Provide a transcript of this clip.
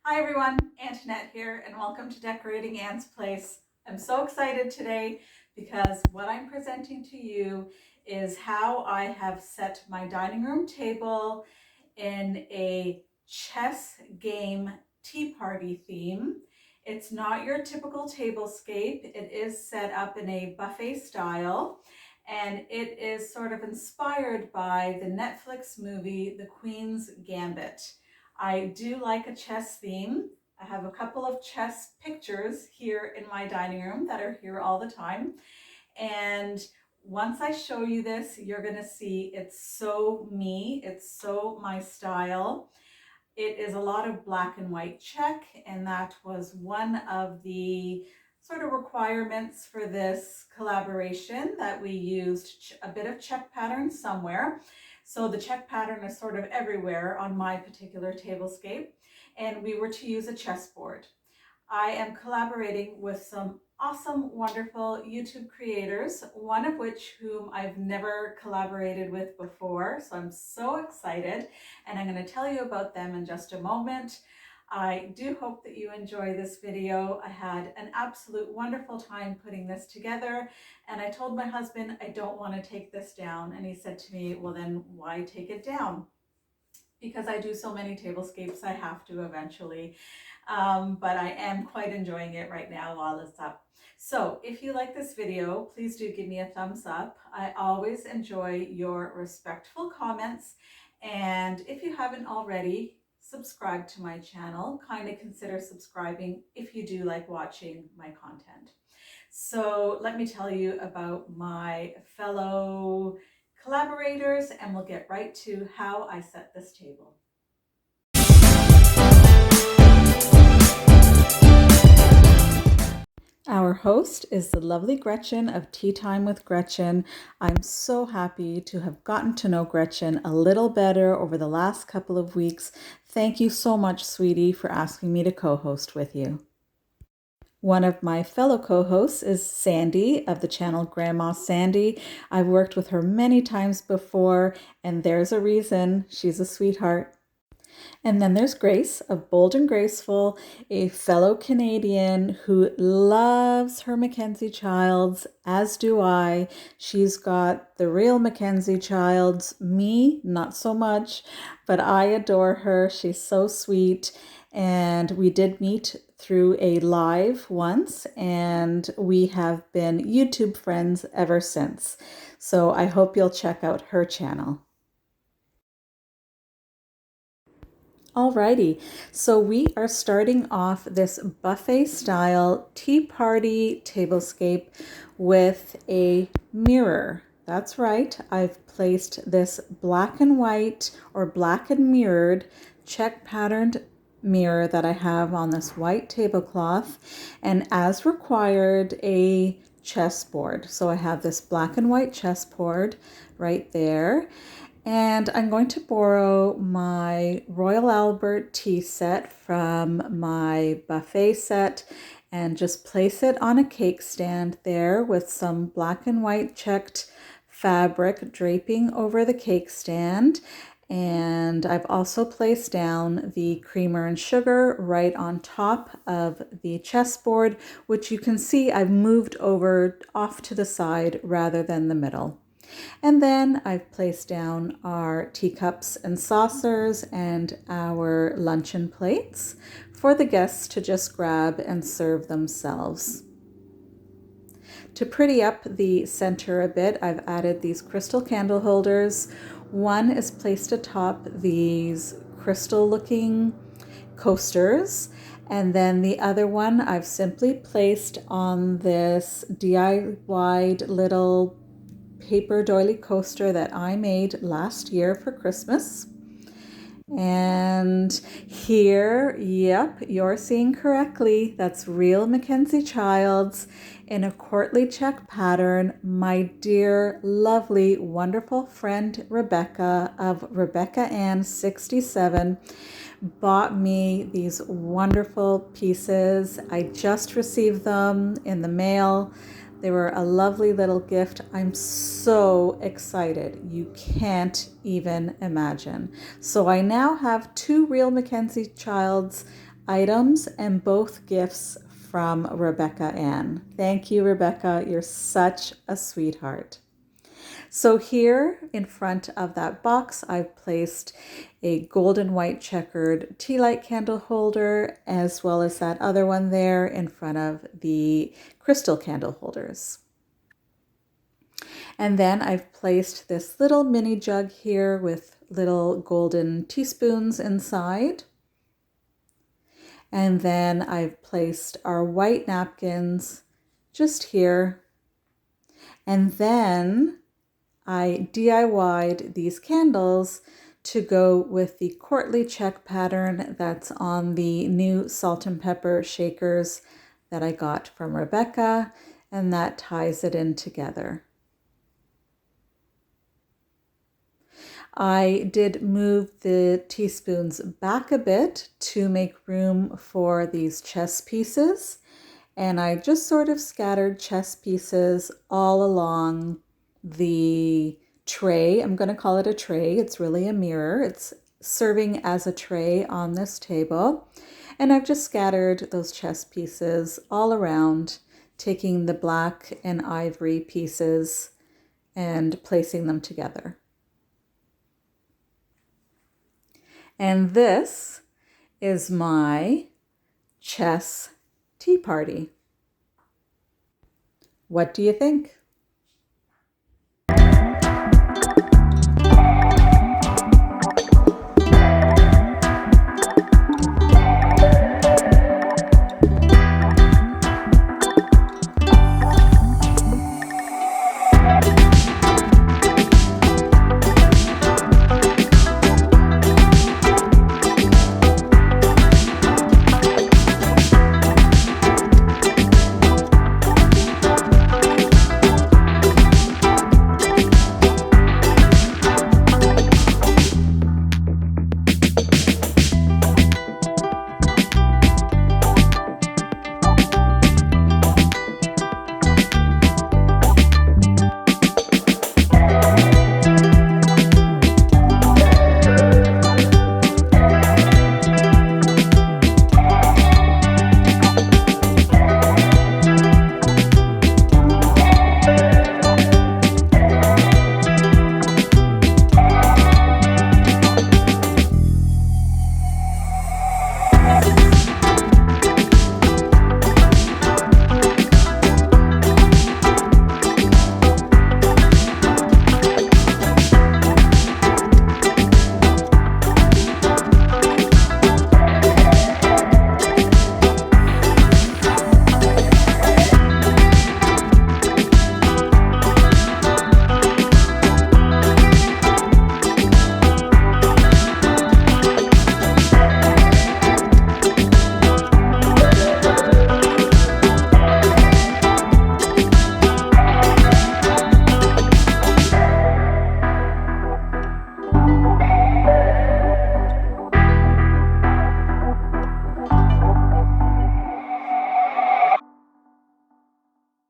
Hi everyone, Antoinette here, and welcome to Decorating Anne's Place. I'm so excited today because what I'm presenting to you is how I have set my dining room table in a chess game tea party theme. It's not your typical tablescape. It is set up in a buffet style, and it is sort of inspired by the Netflix movie The Queen's Gambit. I do like a chess theme. I have a couple of chess pictures here in my dining room that are here all the time. And once I show you this, you're gonna see it's so me, it's so my style. It is a lot of black and white check, and that was one of the sort of requirements for this collaboration, that we used a bit of check pattern somewhere. So the check pattern is sort of everywhere on my particular tablescape, and we were to use a chessboard. I am collaborating with some awesome, wonderful YouTube creators, one of which whom I've never collaborated with before. So I'm so excited, and I'm going to tell you about them in just a moment. I do hope that you enjoy this video. I had an absolute wonderful time putting this together, and I told my husband I don't want to take this down, and he said to me, well then why take it down? Because I do so many tablescapes, I have to eventually. But I am quite enjoying it right now while it's up. So if you like this video, please do give me a thumbs up. I always enjoy your respectful comments. And if you haven't already, subscribe to my channel. Kindly consider subscribing if you do like watching my content. So let me tell you about my fellow collaborators, and we'll get right to how I set this table. Our host is the lovely Gretchen of Tea Time with Gretchen. I'm so happy to have gotten to know Gretchen a little better over the last couple of weeks. Thank you so much, sweetie, for asking me to co-host with you. One of my fellow co-hosts is Sandy of the channel Grandma Sandy. I've worked with her many times before, and there's a reason. She's a sweetheart. And then there's Grace of Bold and Graceful, a fellow Canadian who loves her MacKenzie-Childs, as do I. She's got the real MacKenzie-Childs, me, not so much, but I adore her. She's so sweet. And we did meet through a live once, and we have been YouTube friends ever since. So I hope you'll check out her channel. Alrighty, so we are starting off this buffet style tea party tablescape with a mirror. That's right, I've placed this black and white or black and mirrored check patterned mirror that I have on this white tablecloth, and as required, a chessboard. So I have this black and white chessboard right there. And I'm going to borrow my Royal Albert tea set from my buffet set and just place it on a cake stand there with some black and white checked fabric draping over the cake stand. And I've also placed down the creamer and sugar right on top of the chessboard, which you can see I've moved over off to the side rather than the middle. And then I've placed down our teacups and saucers and our luncheon plates for the guests to just grab and serve themselves. To pretty up the center a bit, I've added these crystal candle holders. One is placed atop these crystal-looking coasters, and then the other one I've simply placed on this DIY'd little paper doily coaster that I made last year for Christmas. And here, yep, you're seeing correctly, that's real MacKenzie-Childs in a courtly check pattern. My dear, lovely, wonderful friend Rebecca of Rebecca Ann 67 bought me these wonderful pieces. I just received them in the mail. They were a lovely little gift. I'm so excited. You can't even imagine. So I now have two real MacKenzie-Childs items and both gifts from Rebecca Ann. Thank you, Rebecca. You're such a sweetheart. So here in front of that box, I've placed a golden white checkered tea light candle holder, as well as that other one there in front of the crystal candle holders. And then I've placed this little mini jug here with little golden teaspoons inside. And then I've placed our white napkins just here. And then I DIY'd these candles to go with the courtly check pattern that's on the new salt and pepper shakers that I got from Rebecca, and that ties it in together. I did move the teaspoons back a bit to make room for these chess pieces, and I just sort of scattered chess pieces all along the tray. I'm going to call it a tray. It's really a mirror. It's serving as a tray on this table. And I've just scattered those chess pieces all around, taking the black and ivory pieces and placing them together. And this is my chess tea party. What do you think?